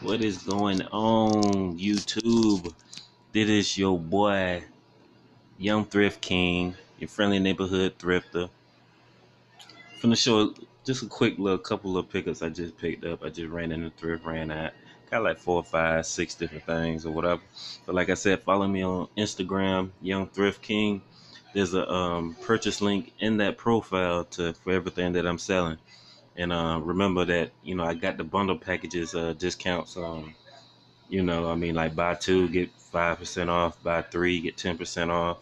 What is going on, YouTube? This is your boy, Young Thrift King, your friendly neighborhood thrifter. Finna show just a quick little couple of pickups I just picked up. I just ran in the thrift, ran out. Got like 4, 5, 6 different things or whatever. But like I said, follow me on Instagram, Young Thrift King. There's a purchase link in that profile for everything that I'm selling. And remember that I got the bundle packages discounts. Like buy two get 5% off, buy three get 10% off.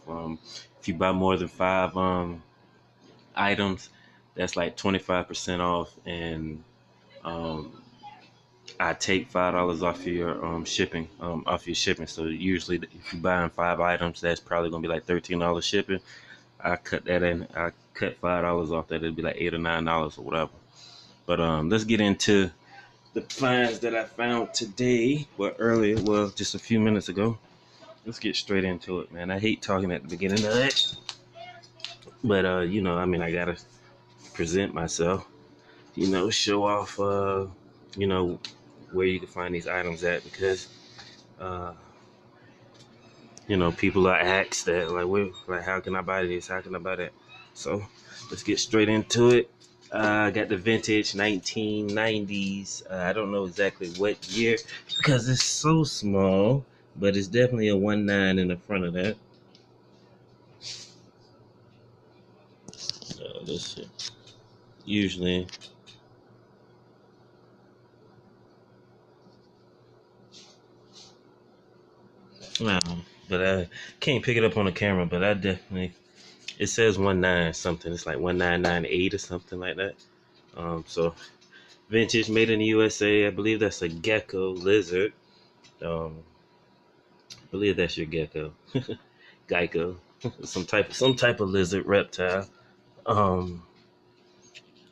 If you buy more than five items, that's like 25% off, and um, I take $5 off your shipping, off your shipping. So usually, if you buying 5 items, that's probably gonna be like $13 shipping. I cut that in. I cut $5 off that. It'd be like $8 or $9 or whatever. But let's get into the finds that I found today. Well, just a few minutes ago. Let's get straight into it, man. I hate talking at the beginning of it, but I gotta present myself. Show off. You know, where you can find these items at, because uh, people are asked that, like, how can I buy this? How can I buy that? So let's get straight into it. I got the vintage 1990s. I don't know exactly what year because it's so small, but it's definitely a 19 in the front of that. Let's see. Usually, no, but I can't pick it up on the camera. But I definitely, it says 19 something. It's like 1998 or something like that. So vintage, made in the USA. I believe that's a gecko lizard. I believe that's your gecko, Geico, some type of lizard reptile. Um,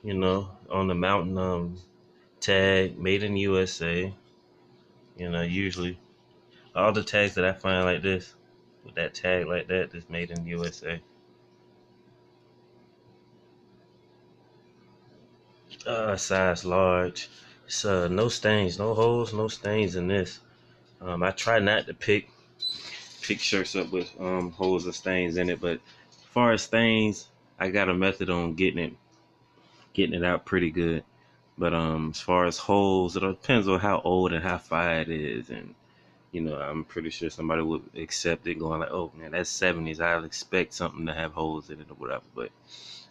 on the mountain tag, made in USA. Usually all the tags that I find like this, with that tag like that, is made in USA. Size large. It's no stains, no holes, no stains in this. I try not to pick shirts up with holes or stains in it, but as far as stains, I got a method on getting it out pretty good. But as far as holes, it depends on how old and how far it is, and I'm pretty sure somebody would accept it, going like, "Oh man, that's '70s. I'll expect something to have holes in it or whatever." But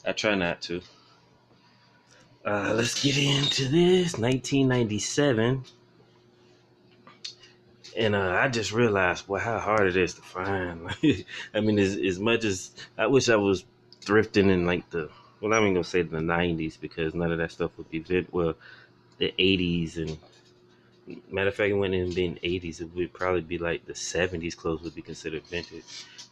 I try not to. Let's get into this 1997, and I just realized, well, how hard it is to find. I mean, as much as I wish I was thrifting in like well, I'm even gonna say the '90s, because none of that stuff would be well, the '80s, and matter of fact, it wouldn't even be in the '80s. It would probably be like the '70s clothes would be considered vintage.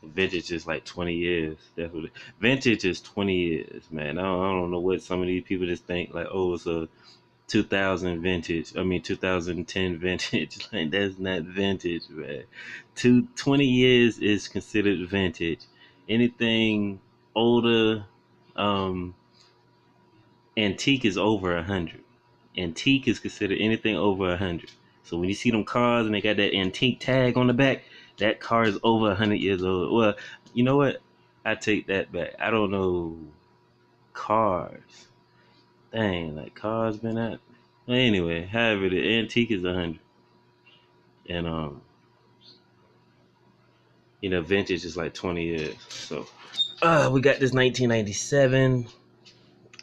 Vintage is like 20 years. That's what vintage is, 20 years, man. I don't know what some of these people just think, like, oh, it's a 2000 vintage. I mean, 2010 vintage. Like, that's not vintage, man. 20 years is considered vintage. Anything older, um, antique is over 100. Antique is considered anything over 100. So when you see them cars and they got that antique tag on the back, that car is over 100 years old. Well, you know what? I take that back. I don't know cars. Dang, like cars been out. Well, anyway, however, the antique is 100, and vintage is like 20 years. So, we got this 1997.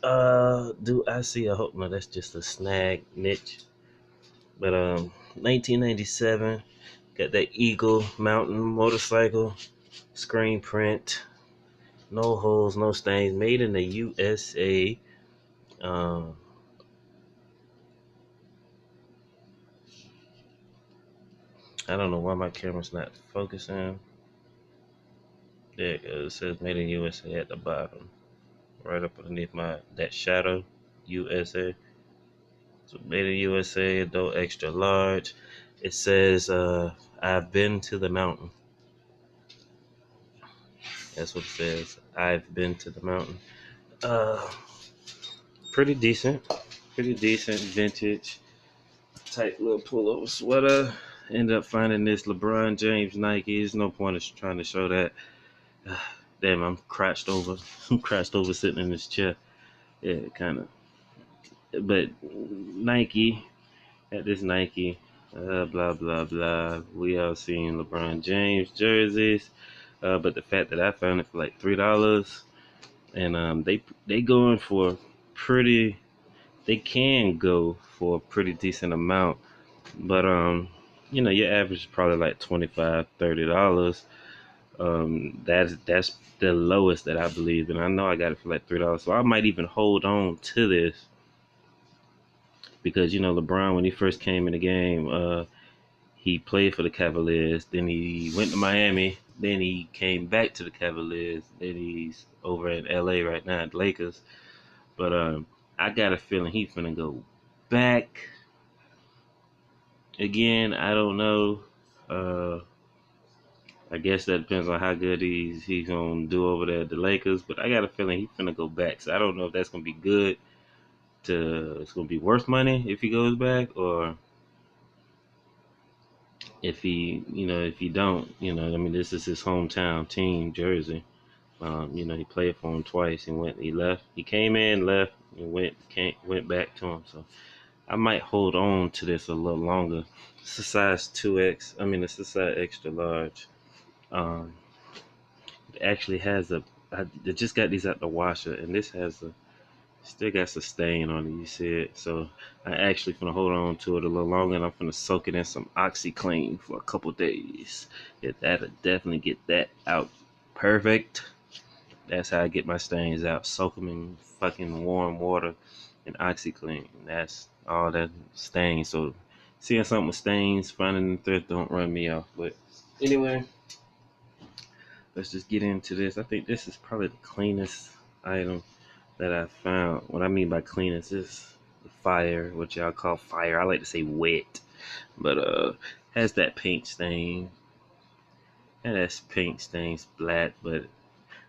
Do I see a hope? No, that's just a snag niche. But 1997, got that Eagle Mountain motorcycle, screen print, no holes, no stains, made in the USA. Um, I don't know why my camera's not focusing. There it goes. It says made in USA at the bottom, right up underneath that shadow, USA. So made in USA, though extra large. It says I've been to the mountain. That's what it says. I've been to the mountain. Uh, pretty decent vintage tight little pullover sweater. Ended up finding this LeBron James Nike. There's no point of trying to show that. Damn, I'm crouched over. I'm crouched over sitting in this chair. Yeah, kind of. But Nike, at this Nike, blah, blah, blah. We all seen LeBron James jerseys. But the fact that I found it for like $3, and they going for pretty. They can go for a pretty decent amount, but your average is probably like $25-$30. That's the lowest that I believe, and I know I got it for like $3, so I might even hold on to this because LeBron, when he first came in the game, he played for the Cavaliers, then he went to Miami, then he came back to the Cavaliers, then he's over in LA right now at the Lakers. But I got a feeling he's gonna go back again. I don't know. I guess that depends on how good he's gonna do over there at the Lakers. But I got a feeling he's gonna go back. So I don't know if that's gonna be good. It's gonna be worth money if he goes back, or if he don't. I mean, this is his hometown team, Jersey. He played for him twice. He left. He came in, left, and went back to him. So I might hold on to this a little longer. It's a size 2X. I mean, it's a size extra large. Um, it actually has I just got these out the washer, and this still got some stain on it. You see it? So I actually gonna hold on to it a little longer, and I'm gonna soak it in some OxyClean for a couple days. Yeah, that'll definitely get that out perfect. That's how I get my stains out. Soak them in fucking warm water and OxyClean. That's all that stains. So seeing something with stains, finding the thrift don't run me off. But anyway, let's just get into this. I think this is probably the cleanest item that I found. What I mean by cleanest is the fire, what y'all call fire. I like to say wet, but has that paint stain. And that's paint stains black, but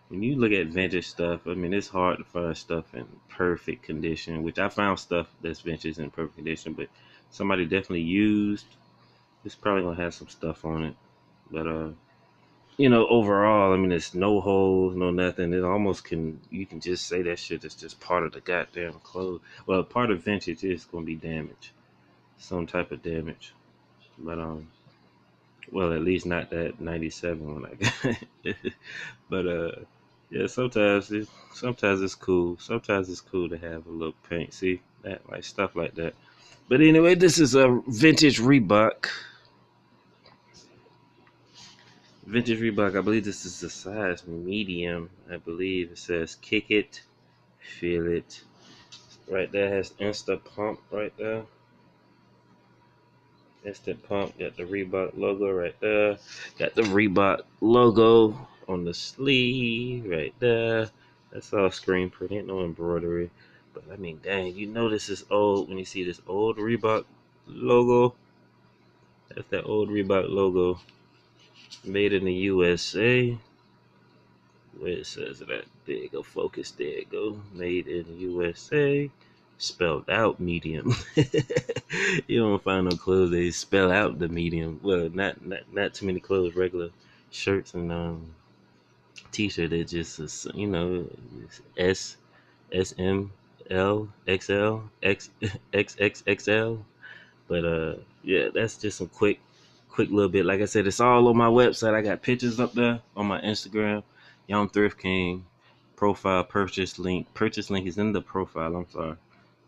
when you look at vintage stuff, I mean, it's hard to find stuff in perfect condition, which I found stuff that's vintage in perfect condition, but somebody definitely used, it's probably gonna have some stuff on it. But overall, I mean, it's no holes, no nothing. You can just say that shit is just part of the goddamn clothes. Well, part of vintage is gonna be damage, some type of damage. But well, at least not that 97 one I got. But yeah, sometimes it's cool. Sometimes it's cool to have a little paint. See that, like stuff like that. But anyway, this is a vintage Reebok. Vintage Reebok. I believe this is the size medium. I believe it says kick it, feel it. Right there has Insta Pump right there. Instant Pump, got the Reebok logo right there. Got the Reebok logo on the sleeve right there. That's all screen print, ain't no embroidery. But I mean, dang, this is old when you see this old Reebok logo. That's that old Reebok logo, made in the USA. Where it says that, there you go, focus, there you go. Made in the USA. Spelled out medium. You don't find no clothes they spell out the medium. Well, not too many clothes. Regular shirts and t-shirt. They just S M L XL X XXXL. But yeah, that's just some quick little bit. Like I said, it's all on my website. I got pictures up there on my Instagram, Young Thrift King. Profile purchase link. Purchase link is in the profile. I'm sorry.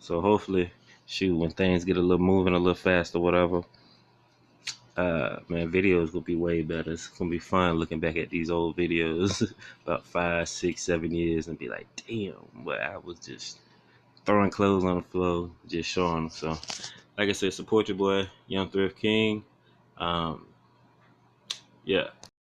So hopefully, shoot, when things get a little moving a little faster, whatever, man, videos will be way better. It's gonna be fun looking back at these old videos about 5, 6, 7 years and be like, damn, but I was just throwing clothes on the floor, just showing them. So, like I said, support your boy, Young Thrift King. Yeah.